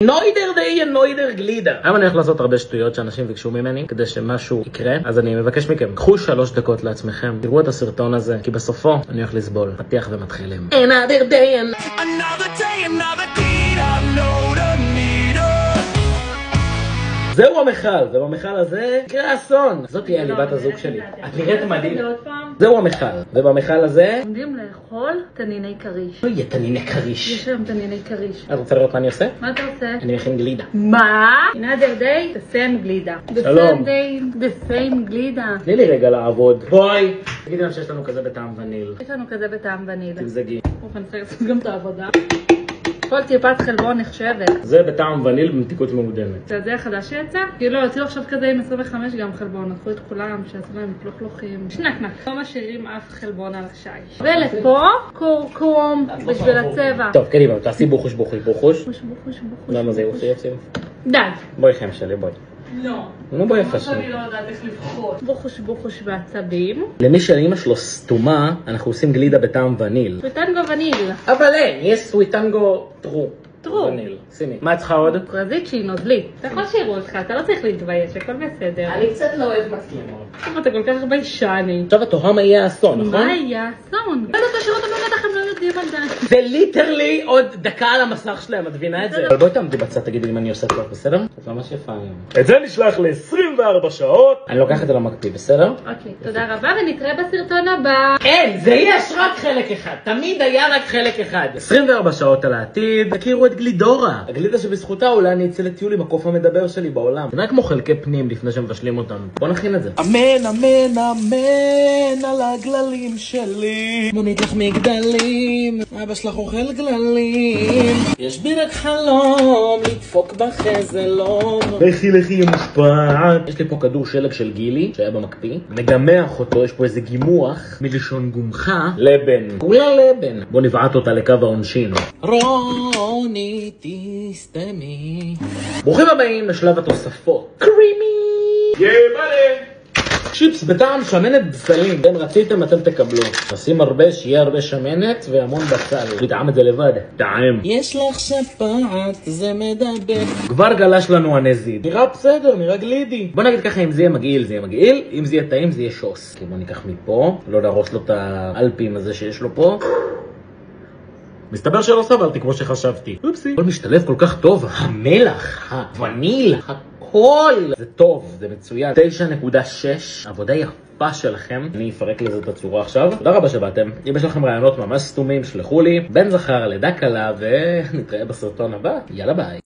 נוידר די נוידר גלידה. היום אני הולך לעשות הרבה שטויות שאנשים ביקשו ממני כדי שמשהו יקרה, אז אני מבקש מכם, קחו 3 דקות לעצמכם, תראו את הסרטון הזה, כי בסופו אני הולך לסבול. פתיח ומתחילים. Another day זהו המחל, ובמחל הזה יקרה אסון. זאת תהיה ליבת הזוג שלי. את נראית מדהים. זהו המחל, ובמחל הזה עומדים לאכול תניני קריש. לא יהיה תניני קריש. יש היום תניני קריש. את רוצה לראות מה אני עושה? מה אתה עושה? אני מכין גלידה. מה? another day, the same גלידה. שלום. The same day, the same גלידה. תני לי רגע לעבוד. בואי. תגידי לנו שיש לנו כזה בטעם וניל. יש לנו כזה בטעם וניל. תמזגי. אני צריך לעשות גם את העבודה. כל טיפת חלבון נחשבת. זה בטעם וניל במתיקות מעודנת. זה החדש שיצא? כאילו, הוציאו עכשיו כזה עם 25 גם חלבון. לקחו את כולם, שעשו להם פלוחלוחים. שנקנק. לא משאירים אף חלבון על השיש. ולפה, קורקום בשביל הצבע. טוב, קדימה, תעשי בוחוש. בוחוש. למה זה יוצא? די. בואי חם שלי, בואי. לא. נו בואי יפה שלי. אני לא יודעת איך לבחור. בוחוש בעצבים. למי שלאמא שלו סתומה, אנחנו עושים גלידה בטעם וניל. סוויטנגו וניל. אבל אין, יש סוויטנגו טרו. טרו. וניל. שימי. מה את צריכה עוד? פרזית שהיא נוזלית. אתה יכול שיראו אותך, אתה לא צריך להתבייש, הכל בסדר. אני קצת לא אוהב מצלמות. טוב, אתה כל כך ביישני. עכשיו את תוהה מה יהיה האסון, נכון? מה יהיה אסון? לא תשאיר אותם בבטח, הם לא יודעים על זה. זה ליטרלי עוד דקה על המסך שלהם, את מבינה את זה? אבל בואי תעמדי בצד, תגידי אם אני עושה טוב, בסדר? את ממש יפה היום. את זה נשלח ל-24 שעות. אני לוקח את זה למקפיא, בסדר? אוקיי, תודה רבה ונתראה בסרטון הבא. אין, זה יש רק חלק אחד. תמיד היה רק חלק אחד. 24 שעות על העתיד, תכירו את גלידורה. הגלידה שבזכותה אולי אני אצא לטיול עם הקוף המדבר שלי בעולם. זה נראה כמו חלקי פנים לפני שמבשלים אותם. בוא נכין את זה. אמן, אמן, אמן על הגללים שלי. מונית לך מגדלים, אבא שלך אוכל גללים. יש בי רק חלום, לדפוק בחזלון. לכי מושפעת. יש לי פה כדור שלג של גילי, שהיה במקפיא. מגמח אותו, יש פה איזה גימוח, מלשון גומחה. לבן. כולה לבן. בוא נבעט אותה לקו העונשין. רוני תסתמי. ברוכים הבאים לשלב התוספות. קרימי! יבלה! צ'יפס בטעם שמנת בצלים. אם רציתם אתם תקבלו. נשים הרבה, שיהיה הרבה שמנת והמון בצל. נטעם את זה לבד. טעם. יש לך שפעת, זה מדבר. כבר גלש לנו הנזיד. נראה בסדר, נראה גלידי. בוא נגיד ככה, אם זה יהיה מגעיל, זה יהיה מגעיל. אם זה יהיה טעים, זה יהיה שוס. כי בוא ניקח מפה. לא להרוס לו את האלפים הזה שיש לו פה. מסתבר שלא סבלתי כמו שחשבתי. אופסי. הכל משתלב כל כך טוב. המלח, הווניל, הכל. זה טוב, זה מצוין. 9.6. עבודה יפה שלכם. אני אפרק לזה את הצורה עכשיו. תודה רבה שבאתם. אם יש לכם רעיונות ממש סתומים, שלחו לי. בן זכר, לידה קלה, ונתראה בסרטון הבא. יאללה ביי.